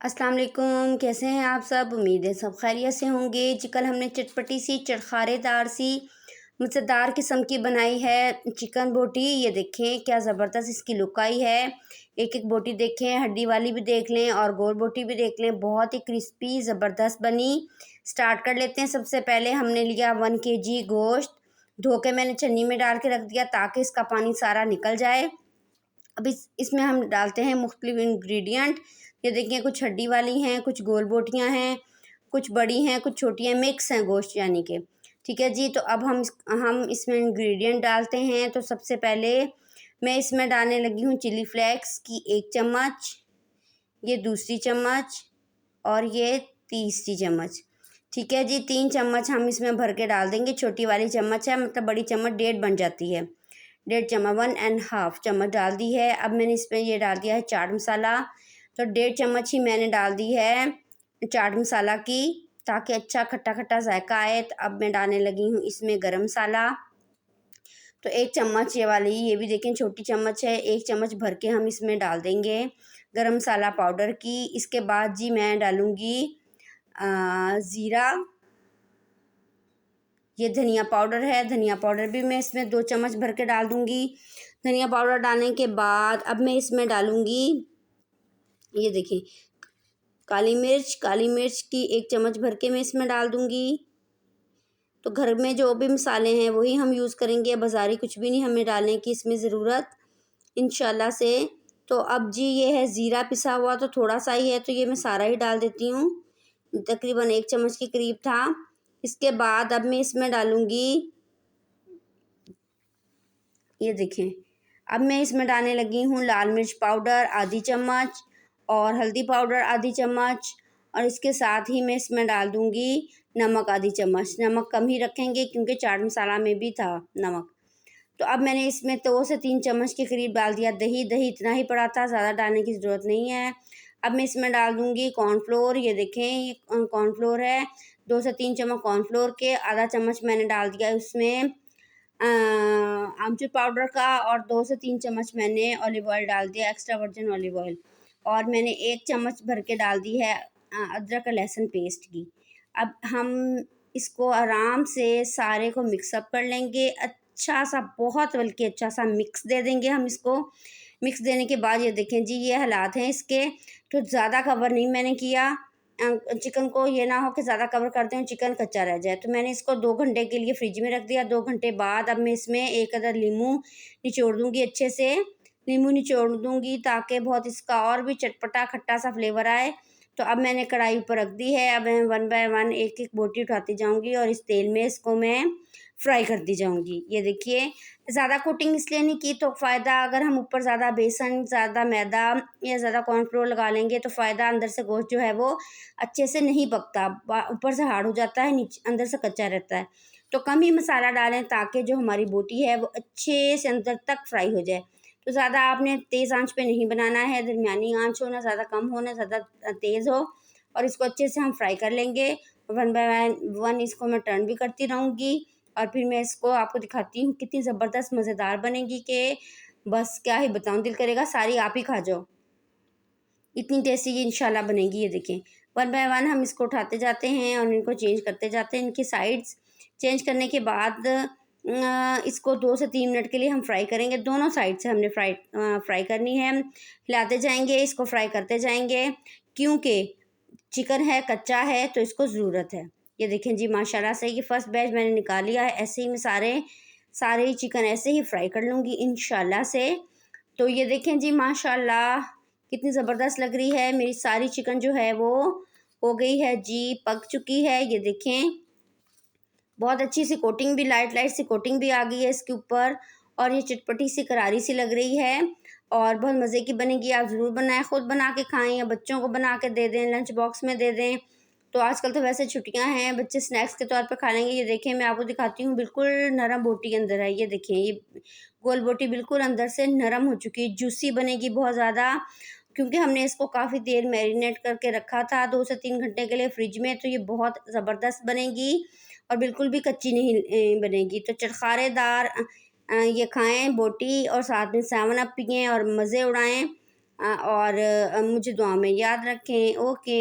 अस्सलाम वालेकुम, कैसे हैं आप सब। उम्मीद है सब खैरियत से होंगे जी। कल हमने चटपटी सी चटखारेदार सी मज़ेदार किस्म की बनाई है चिकन बोटी। ये देखें क्या ज़बरदस्त इसकी लुक आई है। एक एक बोटी देखें, हड्डी वाली भी देख लें और गोल बोटी भी देख लें, बहुत ही क्रिस्पी ज़बरदस्त बनी। स्टार्ट कर लेते हैं। सबसे पहले हमने लिया 1 kg गोश्त, धो के मैंने छन्नी में डाल के रख दिया ताकि इसका पानी सारा निकल जाए। अब इसमें हम डालते हैं मुख्तलिफ इंग्रेडिएंट। ये देखिए कुछ हड्डी वाली हैं, कुछ गोल बोटियां हैं, कुछ बड़ी हैं, कुछ छोटी हैं, मिक्स हैं गोश्त यानी कि। ठीक है जी। तो अब हम इसमें इंग्रेडिएंट डालते हैं। तो सबसे पहले मैं इसमें डालने लगी हूँ चिली फ्लेक्स की 1 चम्मच, ये दूसरी चम्मच और ये तीसरी चम्मच। ठीक है जी। 3 चम्मच हम इसमें भर के डाल देंगे। छोटी वाली चम्मच है, मतलब बड़ी चम्मच 1.5 बन जाती है। 1.5 चम्मच, 1.5 चम्मच डाल दी है। अब मैंने इसमें ये डाल दिया है चाट मसाला। तो 1.5 चम्मच ही मैंने डाल दी है चाट मसाला की, ताकि अच्छा खट्टा खट्टा जायका आए। तो अब मैं डालने लगी हूँ इसमें गरम मसाला। तो 1 चम्मच ये वाली, ये भी देखें छोटी चम्मच है, 1 चम्मच भर के हम इसमें डाल देंगे गरम मसाला पाउडर की। इसके बाद जी मैं डालूँगी ज़ीरा, ये धनिया पाउडर है, धनिया पाउडर भी मैं इसमें 2 चम्मच भर के डाल दूँगी। धनिया पाउडर डालने के बाद अब मैं इसमें डालूँगी, ये देखिए काली मिर्च की 1 चम्मच भर के मैं इसमें डाल दूँगी। तो घर में जो भी मसाले हैं वही हम यूज़ करेंगे, बाज़ारी कुछ भी नहीं हमें डालने की इसमें ज़रूरत इंशाल्लाह से। तो अब जी ये है ज़ीरा पिसा हुआ, तो थोड़ा सा ही है तो ये मैं सारा ही डाल देती हूँ, तकरीबन 1 चम्मच के करीब था। इसके बाद अब मैं इसमें डालूँगी, ये देखें अब मैं इसमें डालने लगी हूँ लाल मिर्च पाउडर आधी चम्मच और हल्दी पाउडर आधी चम्मच, और इसके साथ ही मैं इसमें डाल दूँगी नमक आधी चम्मच। नमक कम ही रखेंगे क्योंकि चाट मसाला में भी था नमक। तो अब मैंने इसमें 2 से 3 चम्मच के करीब डाल दिया दही। दही इतना ही पड़ा था, ज़्यादा डालने की ज़रूरत नहीं है। अब मैं इसमें डाल दूँगी कॉर्नफ्लोर। ये देखें ये कॉर्नफ्लोर है, 2 से 3 चम्मच कॉर्नफ्लोर के, आधा चम्मच मैंने डाल दिया उसमें आमचूर पाउडर का, और 2 से 3 चम्मच मैंने ऑलिव ऑयल डाल दिया, एक्स्ट्रा वर्जिन ऑलिव ऑयल। और मैंने 1 चम्मच भर के डाल दी है अदरक और लहसुन पेस्ट की। अब हम इसको आराम से सारे को मिक्सअप कर लेंगे, अच्छा सा, बहुत बल्कि अच्छा सा मिक्स दे देंगे हम इसको। मिक्स देने के बाद ये देखें जी ये हालात हैं इसके। तो ज़्यादा कवर नहीं मैंने किया चिकन को, ये ना हो कि ज़्यादा कवर करते हैं चिकन कच्चा रह जाए। तो मैंने इसको 2 घंटे के लिए फ्रिज में रख दिया। 2 घंटे बाद अब मैं इसमें 1 अदद नींबू निचोड़ दूँगी, अच्छे से नींबू निचोड़ दूँगी ताकि बहुत इसका और भी चटपटा खट्टा सा फ्लेवर आए। तो अब मैंने कढ़ाई ऊपर रख दी है। अब मैं 1 बाय 1 एक एक बोटी उठाती जाऊँगी और इस तेल में इसको मैं फ्राई करती जाऊँगी। ये देखिए ज़्यादा कोटिंग इसलिए नहीं की तो फ़ायदा, अगर हम ऊपर ज़्यादा बेसन, ज़्यादा मैदा या ज़्यादा कॉर्नफ्लोर लगा लेंगे तो फ़ायदा अंदर से गोश्त जो है वो अच्छे से नहीं पकता, ऊपर से हार्ड हो जाता है, नीचे अंदर से कच्चा रहता है। तो कम ही मसाला डालें ताकि जो हमारी बोटी है वो अच्छे से अंदर तक फ्राई हो जाए। तो ज़्यादा आपने तेज़ आंच पे नहीं बनाना है, दरमियानी आंच हो, ना ज़्यादा कम हो ना ज़्यादा तेज़ हो, और इसको अच्छे से हम फ्राई कर लेंगे। 1 बाय 1 इसको मैं टर्न भी करती रहूँगी और फिर मैं इसको आपको दिखाती हूँ कितनी ज़बरदस्त मज़ेदार बनेगी कि बस क्या ही बताऊँ, दिल करेगा सारी आप ही खा जाओ, इतनी टेस्टी ये इंशाल्लाह बनेगी। ये देखें 1 बाय 1 हम इसको उठाते जाते हैं और इनको चेंज करते जाते हैं। इनकी साइड्स चेंज करने के बाद इसको 2 से 3 मिनट के लिए हम फ्राई करेंगे। दोनों साइड से हमने फ्राई करनी है, हिलाते जाएंगे, इसको फ्राई करते जाएंगे क्योंकि चिकन है कच्चा है तो इसको ज़रूरत है। ये देखें जी माशाल्लाह से ये फर्स्ट बैच मैंने निकाल लिया है। ऐसे ही मैं सारे ही चिकन ऐसे ही फ्राई कर लूँगी इंशाल्लाह से। तो ये देखें जी माशाल्लाह कितनी ज़बरदस्त लग रही है। मेरी सारी चिकन जो है वो हो गई है जी, पक चुकी है। ये देखें बहुत अच्छी सी कोटिंग भी, लाइट लाइट सी कोटिंग भी आ गई है इसके ऊपर, और ये चटपटी सी करारी सी लग रही है और बहुत मज़े की बनेगी। आप ज़रूर बनाएं, ख़ुद बना के खाएं या बच्चों को बना के दे दें, लंच बॉक्स में दे दें। तो आजकल तो वैसे छुट्टियां हैं, बच्चे स्नैक्स के तौर पे खा लेंगे। ये देखें मैं आपको दिखाती हूँ, बिल्कुल नरम बोटी अंदर है। ये देखें ये गोल बोटी बिल्कुल अंदर से नरम हो चुकी है, जूसी बनेगी बहुत ज़्यादा, क्योंकि हमने इसको काफ़ी देर मैरिनेट करके रखा था 2 से 3 घंटे के लिए फ्रिज में। तो ये बहुत ज़बरदस्त बनेगी और बिल्कुल भी कच्ची नहीं बनेगी। तो चटखारेदार ये खाएं बोटी और साथ में 7 अप पिएँ और मज़े उड़ाएं। और मुझे दुआ में याद रखें। ओके।